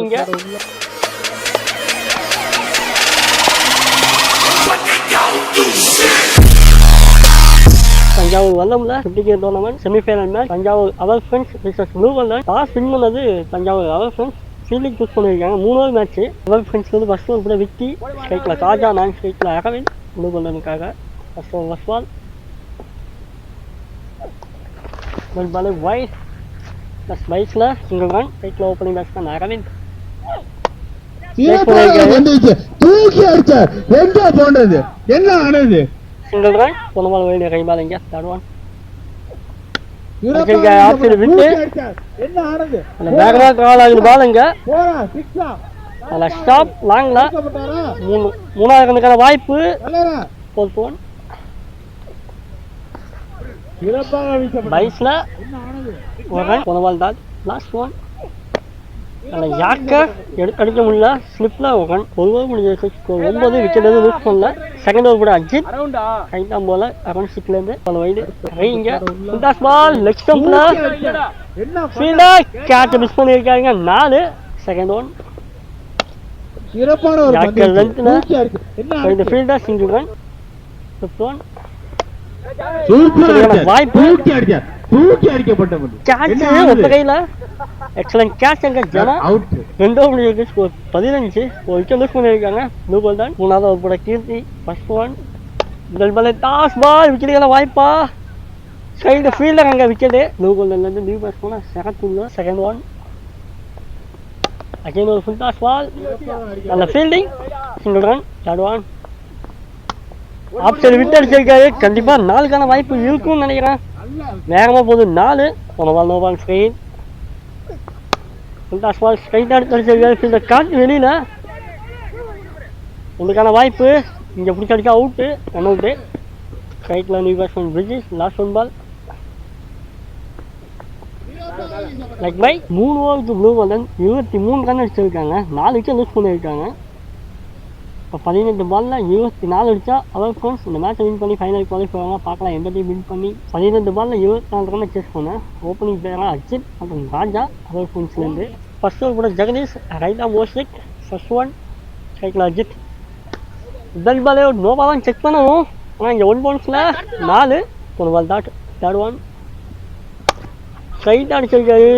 இங்க தஞ்சாவூர் வல்லம்ல 50K tournament semifinal match Thanjavur அவர் friends versus blue Vallan. Toss win பண்ணது தஞ்சாவூர் அவர் ஃப்ரெண்ட்ஸ். ஃபீல்டிங் சூஸ் பண்ணியிருக்காங்க. மூணாவது மேட்ச் அவர் ஃப்ரெண்ட்ஸ் வந்து ஃபர்ஸ்ட் ஓவர் கூட விக்கி, ஸ்ட்ரைக்கில் காஜா, நான் ஸ்ட்ரைக்கில் அரவிந்த் ப்ளூ வல்லனுக்காக. ஃபர்ஸ்ட் ஓவர் வஸ்வால் பால் வைட் ப்ளஸ் வைஸில் சிங்கிள் ரன். ஸ்ட்ரைக்கில் opening batsman Aravind. Single run. பொன்னமால் வைடு கைபால் இங்கே தேர்ட் ஒன். மூணாவது வாய்ப்பு. அடிக்க முடியல. ஸ்லிப்ல 9 விக்கெட் எதுவும் லூஸ் பண்ணல. செகண்ட் ஓவர் கூட அஜித் கைதான் போல அரௌண்ட் 6 இருந்து வைடு. லெக் ஸ்டம்ப்ல ஃபீல்டர் கேட்ச் மிஸ் பண்ணியிருக்காங்க. 4 second one. Fielder single run. வாய்ப்பு எக்ஸலன்ட் கேட்ச். எங்க ஜனா 2 ஸ்கோர் 15 விக்கெட் லூஸ் பண்ணியிருக்காங்க. ப்ளூ பால் தான். மூணாவது ஓவர் கூட கீர்த்தி. First one. முதல் பால் டாஸ் பால் விக்கெட்டுக்கான வாய்ப்பா. சைடு ஃபீல்டர் அங்கே விக்கெட்டு. ப்ளூ பால்லேருந்து நியூ பேட்ஸ்மேனா செகண்ட் செகண்ட் ஒன். அகைன் ஒரு ஃபுல் டாஸ் பால். நல்ல fielding. Single run. Third one. Option விட்டு அடிச்சிருக்காரு. கண்டிப்பா 4க்கான வாய்ப்பு இருக்கும்னு நினைக்கிறேன். வேகமா போகுது. 4 நோ பால் ஸ்ட்ரெயிட். ஸ்ட்ரைட் அடிச்சிருக்காரு. ஃபீல்டர் காட்டு வெளியில. உங்களுக்கான வாய்ப்பு இங்க பிடிச்சி அடிச்சா அவுட்டு. Run out. ஸ்ட்ரைட்ல new batsman Bridges. Last one ball. Like by 3 ஓவருக்கு ப்ளூ வல்லன் 23 ரன் அடிச்சிருக்காங்க. 4 விக்கெட் லூஸ் பண்ணியிருக்காங்க. இப்போ 18 பாலில் 24 அடித்தா அவர் ஃப்ரெண்ட்ஸ் இந்த மேட்சை வின் பண்ணி ஃபைனல் குவாலிஃபை ஆவாங்க. பார்க்கலாம் எந்த டீம் வின் பண்ணி. 18 பாலில் 24 ரன் சேஸ் பண்ணேன். ஓப்பனிங் பிளேயராக அஜித் மற்றும் ராஜா அவர் ஃப்ரெண்ட்ஸ்லேருந்து. ஃபர்ஸ்ட் ஓவர் கூட ஜெகதீஷ் ரைட் ஆம் ஓஸ்டிக். First one. ஸ்ட்ரைக்கில் அஜித். முதல் பாலே ஒரு நோ பால் தான் செக் பண்ணணும். ஆனால் இங்கே 1 பவுன்ஸில் 4 1 பால் டாட். Third one. ஸ்ட்ரைட்டாக அடிச்சிருக்காரு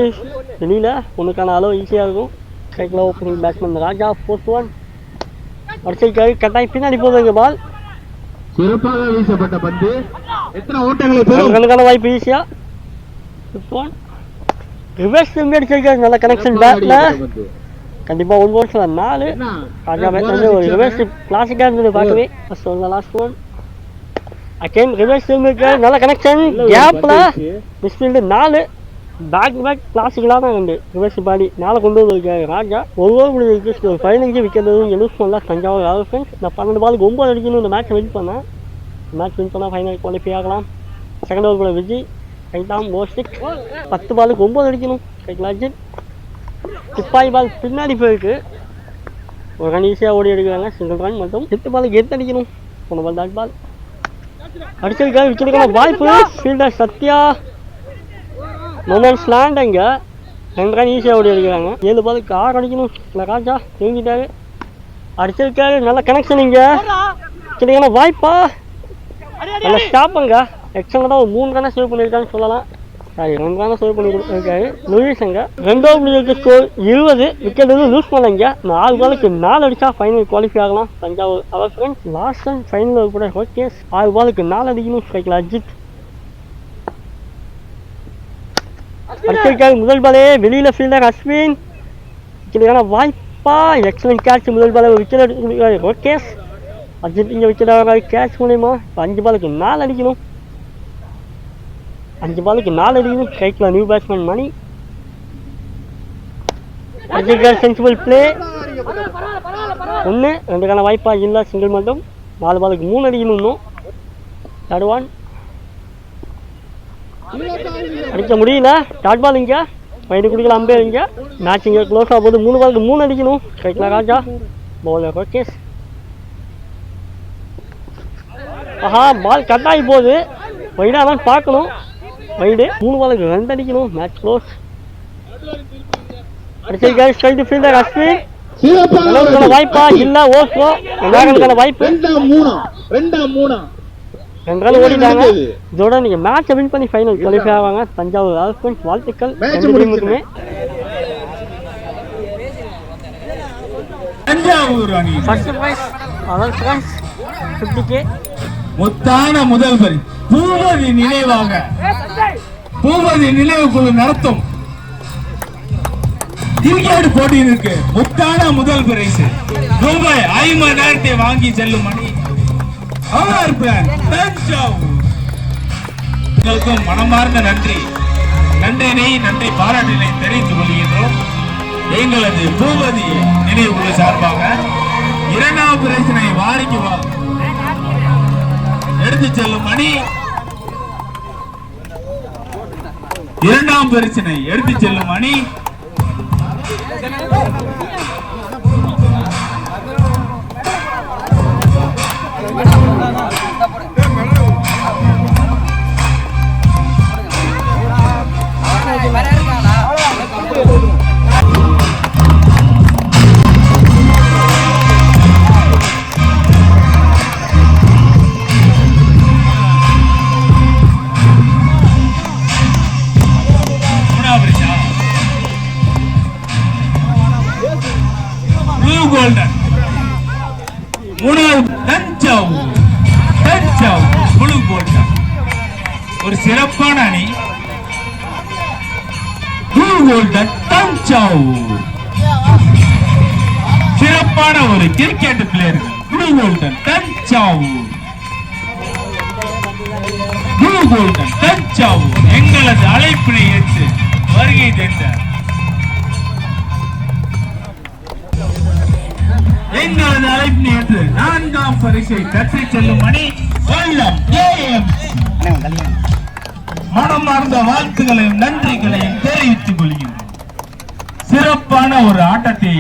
வெளியில். ஒன்றுக்கான அளவு ஈஸியாக இருக்கும். ஸ்ட்ரைக்கில் opening batsman Raja. Fourth one. அடிச்சிருக்காரு. கட்டாயம் பின்னாடி போகுது பால். சிறப்பாக வீசப்பட்ட பந்து. எத்தனை ஓட்டங்களை பெறும் வாய்ப்பு ஈஸியா. ரிவர்ஸ் அடிச்சிருக்காரு. நல்ல கனெக்ஷன் பேட்ல. கண்டிப்பா 1 ஓவர்ஸ்ல 4. ராஜா பேட்ல ஒரு ரிவர்ஸ் கிளாசிக்கா இருந்தது பார்க்கவே. First over last one. Again reverse இருக்காரு. நல்ல கனெக்ஷன் கேப்ல மிஸ்ஃபீல்டு. 4 பேக் பேக் கிளாசிக்கலாக தான் உண்டு. ரிவர்ஸ் பாடி 4 கொண்டு வந்திருக்காரு ராஜா. ஒரு ஓவர் முடிஞ்சிருக்கு. ஒரு 15 விக்கெட் எதுவும் லூஸ் பண்ணல தஞ்சாவூர் அவர் ஃப்ரெண்ட்ஸ். நான் 12 பாலுக்கு 9 அடிக்கணும். இந்த மேட்ச் வின் பண்ணேன். மேட்ச் வின் பண்ணால் ஃபைனல் குவாலிஃபை ஆகலாம். செகண்ட் ஓவர் கூட விஜய் ரைட்டாம் ஓஸ்டிக். 10 பாலுக்கு 9 அடிக்கணும். ரைட்ல அஜித். சிப்பாய் பால் பின்னாடி போயிருக்கு. ஒரு ரன் ஈஸியாக ஓடி எடுக்கிறாங்க. சிங்கிள் ரன் மட்டும். 10 பாலுக்கு 8 அடிக்கணும். 1 பால் டாட் பால். அடிச்சிருக்காரு. விக்கெட்டுக்கான வாய்ப்பு. ஃபீல்டர் சத்யா மொமெண்ட்ஸ் லேண்டாங்க. 2 ரன் ஈஸியாக ஓடி அடிக்கிறாங்க. 7 பாலுக்கு 6 அடிக்கணும். இல்லை ராஜா தெரிஞ்சிட்டாரு. அடிச்சிருக்காரு. நல்ல கனெக்ஷன் இங்கே. கிடைக்கிற வாய்ப்பா. நல்ல ஸ்டாப்புங்க. எக்ஸலண்டாக ஒரு 3 ரனை சேவ் பண்ணியிருக்கான்னு சொல்லலாம். சாரி 2 ரனை சேவ் பண்ணி கொடுத்துருக்காரு லூயிஸங்க. 2வது முடிவுக்கு ஸ்கோர் 20. விக்கெட் எதுவும் லூஸ் பண்ணலைங்க. 4 பாலுக்கு 4 அடித்தா ஃபைனல் குவாலிஃபை ஆகலாம் தஞ்சாவூர் அவர் ஃப்ரெண்ட்ஸ். லாஸ்ட் டைம் ஃபைனல் கூட ஓகேஸ். 6 பாலுக்கு 4 அடிக்கணும். ஸ்ட்ரைக்கில் அஜித். அடிச்சிருக்காரு. முதல் பாலே வெளியில ஃபீல்டர் அஸ்வின். விக்கெட்டுக்கான வாய்ப்பா. Excellent catch. முதல் பாலே விக்கெட் எடுத்துருக்காரு ஓகேஸ். அஜித் இங்கே விக்கெட் ஆகிறாரு கேட்ச் மூலியமா. 5 பாலுக்கு 4 அடிக்கணும். 5 பாலுக்கு 4 அடிக்கணும். ஸ்ட்ரைக்கில் new batsman Mani. Ajith sensible play. 1 2க்கான வாய்ப்பா இல்லை. சிங்கிள் மட்டும். 4 பாலுக்கு 3 அடிக்கணும். இன்னும் தேர்ட் ஒன். அடிக்க முடியல. டாட் பால் இங்கே வைடு குடிக்கல. அம்பேர் இங்கே. மேட்ச் இங்கே க்ளோஸ் ஆக போது. 3 பாலுக்கு 3 அடிக்கணும். ஸ்ட்ரைக்கில் ராஜா பவுலர் ஓகேஸ். ஆஹா பால் கட் ஆகி போகுது. வைடாக தான் பார்க்கணும். வைடு 3 பாலுக்கு 2 அடிக்கணும். Match close. அடிச்சிருக்காரு ஸ்ட்ரைட் ஃபீல்டர் அஸ்வின். சிறப்பான வாய்ப்பா இல்ல ஓசோ எல்லாருக்கான வாய்ப்பு. 2-3 2 ரன் ஓடிட்டாங்க. இதோட நீங்க மேட்ச் வின் பண்ணி ஃபைனல் குவாலிஃபை ஆவாங்க. தஞ்சாவூர் ஆல்ஃபன்ஸ் வாழ்த்துக்கள் ரெண்டு டீமுக்குமே. தஞ்சாவூர் அணி ஃபர்ஸ்ட் பிரைஸ் அதான் பிரைஸ் 50k. முத்தான முதல் பரிசு பூபதி நினைவாக பூபதி நினைவு குழு நடத்தும் கிரிக்கெட் போட்டியிற்கு முத்தான முதல் பரிசு ரூபாய் 50,000 வாங்கி செல்லும் அணி அவர் பிராண்ட் தஞ்சாவூர். உங்களுக்கும் மனமார்ந்த நன்றி பாராட்டினை தெரிவித்துக் கொள்கின்றோம். எங்களது பூபதி நினைவு குழு சார்பாக 2ஆம் பரிசினை வாரிக்கு எடுத்து செல்லும் அணி 2ஆம் பரிசினை எடுத்து செல்லும் அணி ஒரு சிறப்பான அணி தஞ்சாவூர். சிறப்பான ஒரு கிரிக்கெட் பிளேயர்கள் தஞ்சாவூர். தஞ்சாவூர் எங்களது அழைப்பினை ஏற்று வருகை தந்த எங்களது அழைப்பினை ஏற்று 4ஆம் பரிசை கற்று செல்லும் அணி வல்லம் மனமார்ந்த வாழ்த்துக்களையும் நன்றிகளையும் தெரிவித்துக் கொள்கிறோம். சிறப்பான ஒரு ஆட்டத்தை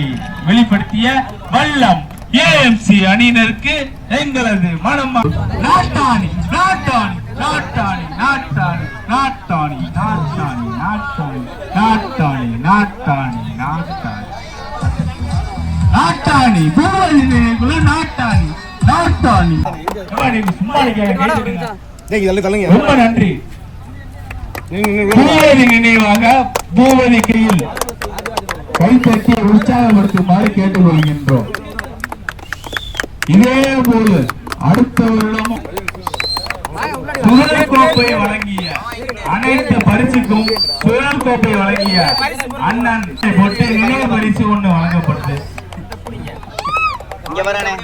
வெளிப்படுத்திய வல்லம் ஏஎம்சி அணியினருக்கு எங்களது மனமார்ந்த நாட்டாணி நாட்டாணி நாட்டாணி நாட்டாணி நாட்டாணி நாட்டாணி நாட்டாணி நாட்டாணி நாட்டாணி நாட்டாணி நாட்டாணி பூவதி நாட்டாணி நாட்டாணி. ரொம்ப நன்றி. பூவதி நினைவாக பூவதி கையில் கைத்தட்டி உற்சாகப்படுத்துமாறு கேட்டுக்கொள்கின்றோம். இதே போல அடுத்த வருடமும் சுழல் கோப்பை வழங்கிய அனைத்து பரிசுக்கும் சுழல் கோப்பை வழங்கிய அண்ணன் போட்டு நினைவு பரிசு ஒன்று வழங்கப்பட்டது. இங்க வரேன்